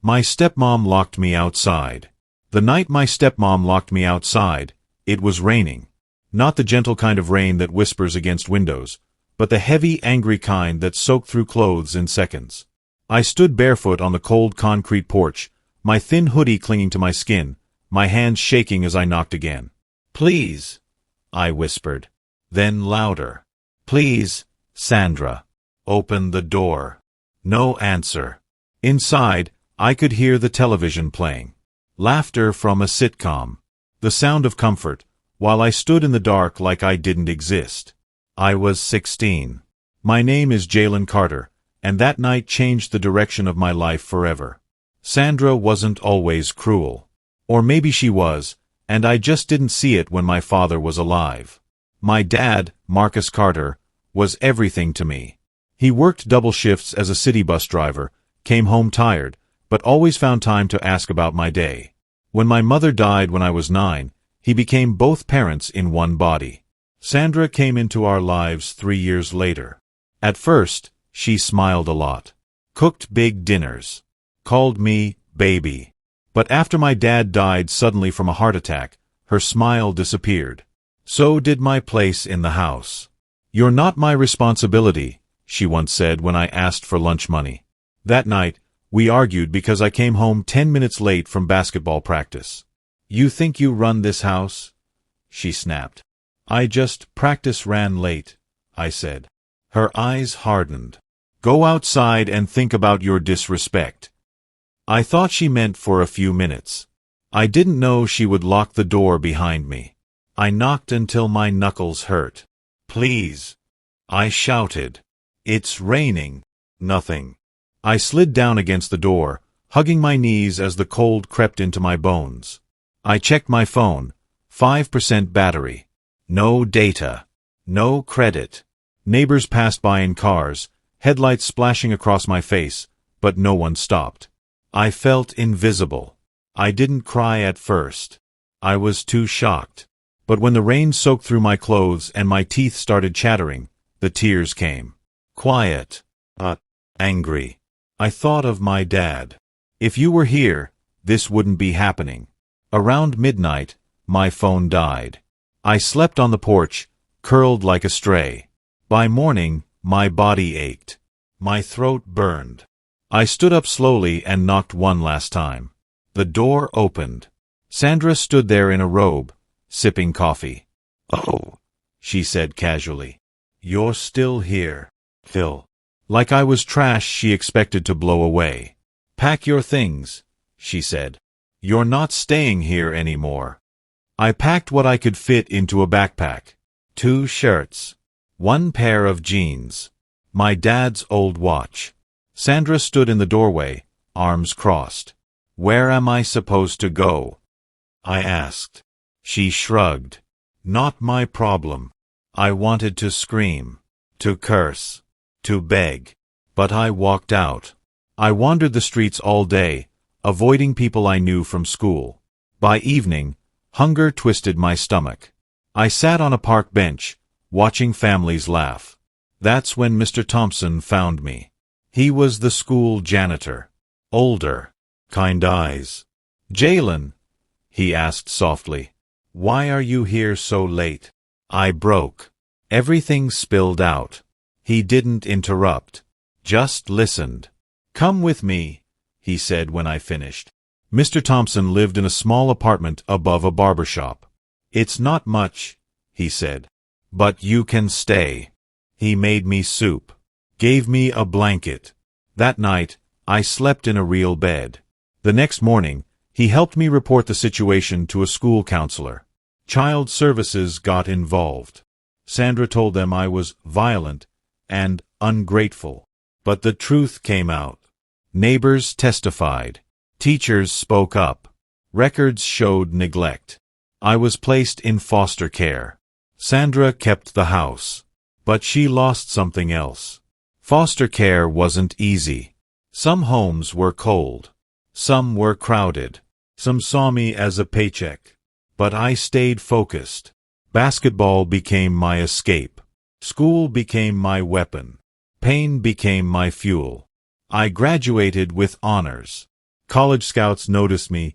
My stepmom locked me outside. The night my stepmom locked me outside, it was raining. Not the gentle kind of rain that whispers against windows, but the heavy, angry kind that soaked through clothes in seconds. I stood barefoot on the cold concrete porch, my thin hoodie clinging to my skin, my hands shaking as I knocked again. "Please," I whispered. Then louder. "Please, Sandra. Open the door." No answer. Inside, I could hear the television playing. Laughter from a sitcom. The sound of comfort, while I stood in the dark like I didn't exist. I was 16. My name is Jalen Carter, and that night changed the direction of my life forever. Sandra wasn't always cruel. Or maybe she was, and I just didn't see it when my father was alive. My dad, Marcus Carter, was everything to me. He worked double shifts as a city bus driver, came home tired, but always found time to ask about my day. When my mother died when I was 9, he became both parents in one body. Sandra came into our lives 3 years later. At first, she smiled a lot, cooked big dinners, called me baby. But after my dad died suddenly from a heart attack, her smile disappeared. So did my place in the house. "You're not my responsibility," she once said when I asked for lunch money. That night, we argued because I came home 10 minutes late from basketball practice. "You think you run this house?" she snapped. "I just ran late," I said. Her eyes hardened. "Go outside and think about your disrespect." I thought she meant for a few minutes. I didn't know she would lock the door behind me. I knocked until my knuckles hurt. "Please," I shouted. "It's raining." Nothing. I slid down against the door, hugging my knees as the cold crept into my bones. I checked my phone. 5% battery. No data. No credit. Neighbors passed by in cars, headlights splashing across my face, but no one stopped. I felt invisible. I didn't cry at first. I was too shocked. But when the rain soaked through my clothes and my teeth started chattering, the tears came. Quiet. Angry. I thought of my dad. If you were here, this wouldn't be happening. Around midnight, my phone died. I slept on the porch, curled like a stray. By morning, my body ached. My throat burned. I stood up slowly and knocked one last time. The door opened. Sandra stood there in a robe, sipping coffee. "Oh," she said casually. "You're still here, Phil." Like I was trash she expected to blow away. "Pack your things," she said. "You're not staying here anymore." I packed what I could fit into a backpack. 2 shirts. 1 pair of jeans. My dad's old watch. Sandra stood in the doorway, arms crossed. "Where am I supposed to go?" I asked. She shrugged. "Not my problem." I wanted to scream, to curse, to beg. But I walked out. I wandered the streets all day, avoiding people I knew from school. By evening, hunger twisted my stomach. I sat on a park bench, watching families laugh. That's when Mr. Thompson found me. He was the school janitor. Older. Kind eyes. "Jalen," he asked softly, "why are you here so late?" I broke. Everything spilled out. He didn't interrupt. Just listened. "Come with me," he said when I finished. Mr. Thompson lived in a small apartment above a barber shop. "It's not much," he said. "But you can stay." He made me soup. Gave me a blanket. That night, I slept in a real bed. The next morning, he helped me report the situation to a school counselor. Child services got involved. Sandra told them I was violent and ungrateful. But the truth came out. Neighbors testified. Teachers spoke up. Records showed neglect. I was placed in foster care. Sandra kept the house. But she lost something else. Foster care wasn't easy. Some homes were cold. Some were crowded. Some saw me as a paycheck. But I stayed focused. Basketball became my escape. School became my weapon. Pain became my fuel. I graduated with honors. College scouts noticed me,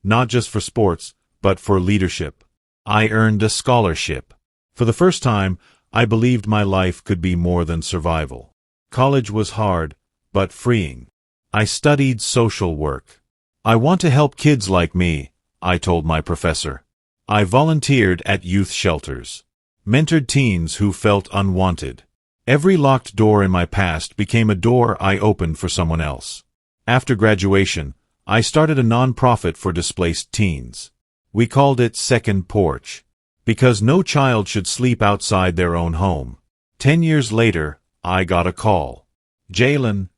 not just for sports, but for leadership. I earned a scholarship. For the first time, I believed my life could be more than survival. College was hard, but freeing. I studied social work. I want to help kids like me, I told my professor. I volunteered at youth shelters, mentored teens who felt unwanted. Every locked door in my past became a door I opened for someone else. After graduation, I started a nonprofit for displaced teens. We called it Second Porch, because no child should sleep outside their own home. 10 years later, I got a call. "Jalen,"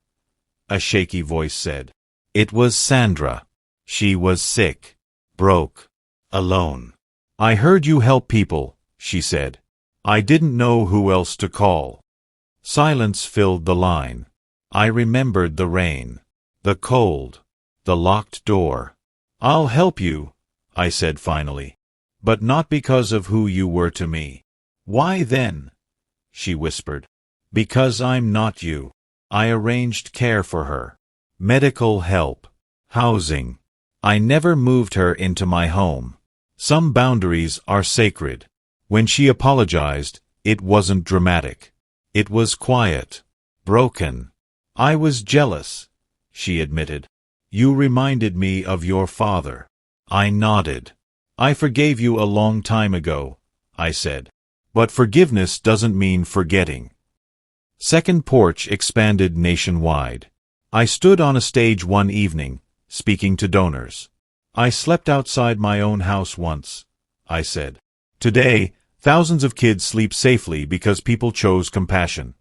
a shaky voice said. It was Sandra. She was sick, broke, alone. "I heard you help people," she said. I didn't know who else to call. Silence filled the line. I remembered the rain, the cold, the locked door. "I'll help you," I said finally. "But not because of who you were to me." "Why then?" she whispered. "Because I'm not you." I arranged care for her. Medical help. Housing. I never moved her into my home. Some boundaries are sacred. When she apologized, it wasn't dramatic. It was quiet. Broken. "I was jealous," she admitted. "You reminded me of your father." I nodded. "I forgave you a long time ago," I said. "But forgiveness doesn't mean forgetting." Second Porch expanded nationwide. I stood on a stage one evening, speaking to donors. "I slept outside my own house once," I said. "Today, thousands of kids sleep safely because people chose compassion."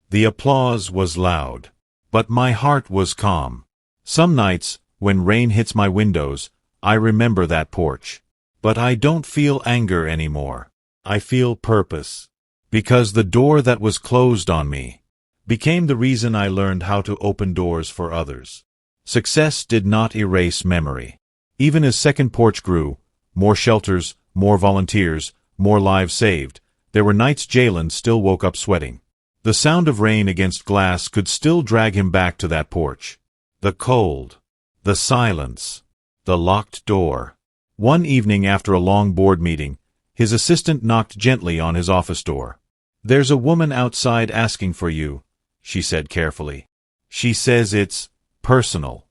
The applause was loud, but my heart was calm. Some nights, when rain hits my windows, I remember that porch. But I don't feel anger anymore. I feel purpose. Because the door that was closed on me became the reason I learned how to open doors for others. Success did not erase memory. Even as Second Porch grew, more shelters, more volunteers, more lives saved, there were nights Jalen still woke up sweating. The sound of rain against glass could still drag him back to that porch. The cold, the silence, the locked door. One evening after a long board meeting, his assistant knocked gently on his office door. "There's a woman outside asking for you," she said carefully. "She says it's personal."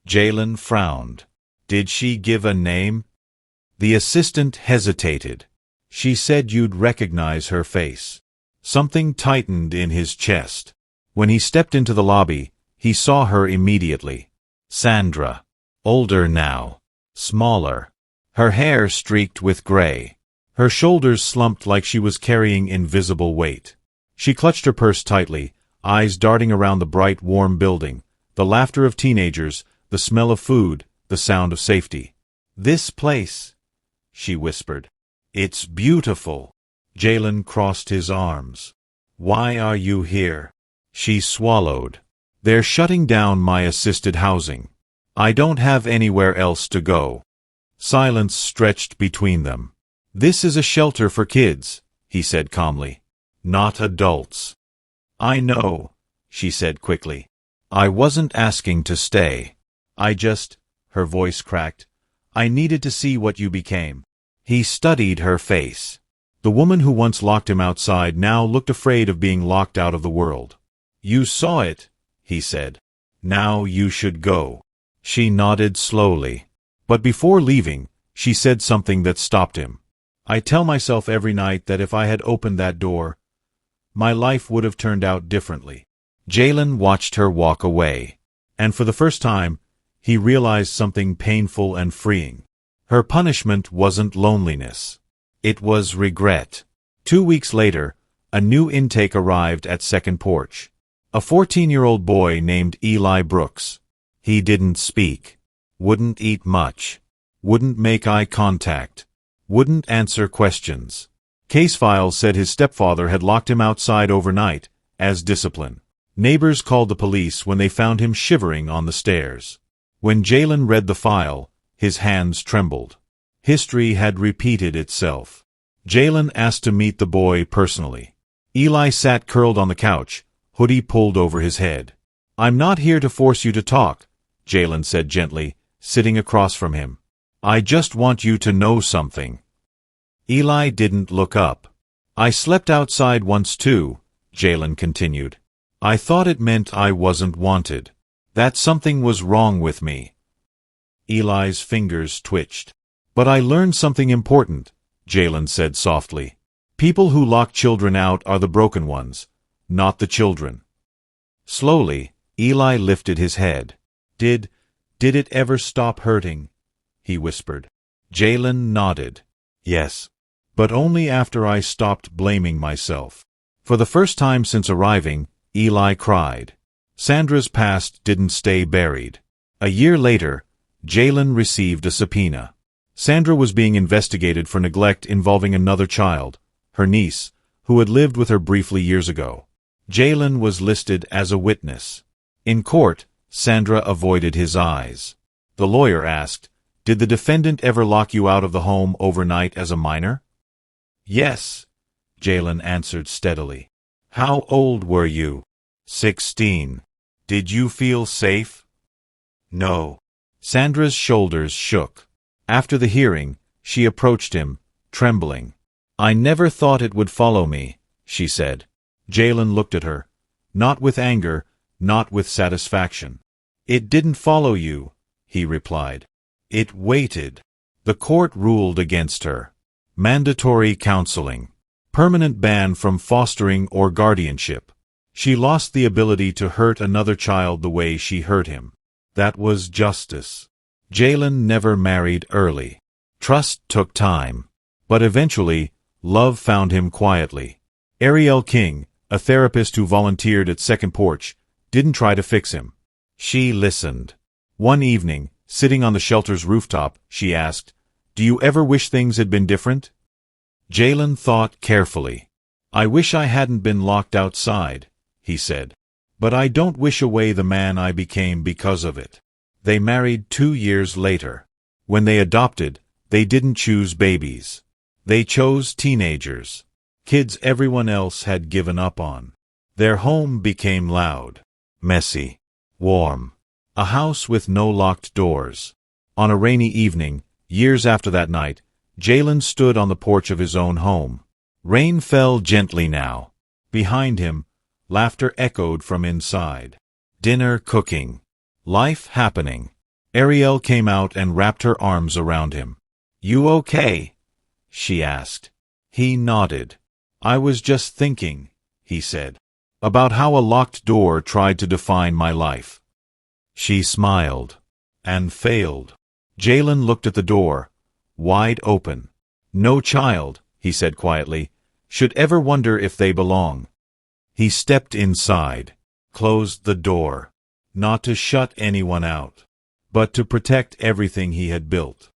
Jalen frowned. "Did she give a name?" The assistant hesitated. "She said you'd recognize her face." Something tightened in his chest. When he stepped into the lobby, he saw her immediately. Sandra. Older now. Smaller. Her hair streaked with gray. Her shoulders slumped like she was carrying invisible weight. She clutched her purse tightly, eyes darting around the bright, warm building, the laughter of teenagers, the smell of food, the sound of safety. "This place," she whispered. "It's beautiful." Jalen crossed his arms. "Why are you here?" She swallowed. "They're shutting down my assisted housing. I don't have anywhere else to go." Silence stretched between them. "This is a shelter for kids," he said calmly. "Not adults." "I know," she said quickly. "I wasn't asking to stay. Her voice cracked. "I needed to see what you became." He studied her face. The woman who once locked him outside now looked afraid of being locked out of the world. "You saw it," he said. "Now you should go." She nodded slowly. But before leaving, she said something that stopped him. "I tell myself every night that if I had opened that door, my life would have turned out differently." Jalen watched her walk away, and for the first time, he realized something painful and freeing. Her punishment wasn't loneliness. It was regret. 2 weeks later, a new intake arrived at Second Porch. A 14-year-old boy named Eli Brooks. He didn't speak, wouldn't eat much, wouldn't make eye contact, wouldn't answer questions. Case files said his stepfather had locked him outside overnight, as discipline. Neighbors called the police when they found him shivering on the stairs. When Jalen read the file, his hands trembled. History had repeated itself. Jalen asked to meet the boy personally. Eli sat curled on the couch, hoodie pulled over his head. "I'm not here to force you to talk," Jalen said gently, sitting across from him. I just want you to know something. Eli didn't look up. I slept outside once too, Jalen continued. I thought it meant I wasn't wanted. That something was wrong with me. Eli's fingers twitched. But I learned something important, Jalen said softly. People who lock children out are the broken ones, not the children. Slowly, Eli lifted his head. Did it ever stop hurting? He whispered. Jalen nodded. Yes. But only after I stopped blaming myself. For the first time since arriving, Eli cried. Sandra's past didn't stay buried. A year later, Jalen received a subpoena. Sandra was being investigated for neglect involving another child, her niece, who had lived with her briefly years ago. Jalen was listed as a witness. In court, Sandra avoided his eyes. The lawyer asked, Did the defendant ever lock you out of the home overnight as a minor? Yes, Jalen answered steadily. How old were you? 16. Did you feel safe? No. Sandra's shoulders shook. After the hearing, she approached him, trembling. I never thought it would follow me, she said. Jalen looked at her, not with anger, not with satisfaction. It didn't follow you, he replied. It waited. The court ruled against her. Mandatory counseling. Permanent ban from fostering or guardianship. She lost the ability to hurt another child the way she hurt him. That was justice. Jalen never married early. Trust took time. But eventually, love found him quietly. Ariel King, a therapist who volunteered at Second Porch, didn't try to fix him. She listened. One evening, sitting on the shelter's rooftop, she asked, Do you ever wish things had been different? Jalen thought carefully. I wish I hadn't been locked outside, he said. But I don't wish away the man I became because of it. They married 2 years later. When they adopted, they didn't choose babies. They chose teenagers. Kids everyone else had given up on. Their home became loud, messy, warm. A house with no locked doors. On a rainy evening, years after that night, Jalen stood on the porch of his own home. Rain fell gently now. Behind him, laughter echoed from inside. Dinner cooking. Life happening. Ariel came out and wrapped her arms around him. You okay? She asked. He nodded. I was just thinking, he said, about how a locked door tried to define my life. She smiled. And failed. Jalen looked at the door, wide open. No child, he said quietly, should ever wonder if they belong. He stepped inside, closed the door, not to shut anyone out, but to protect everything he had built.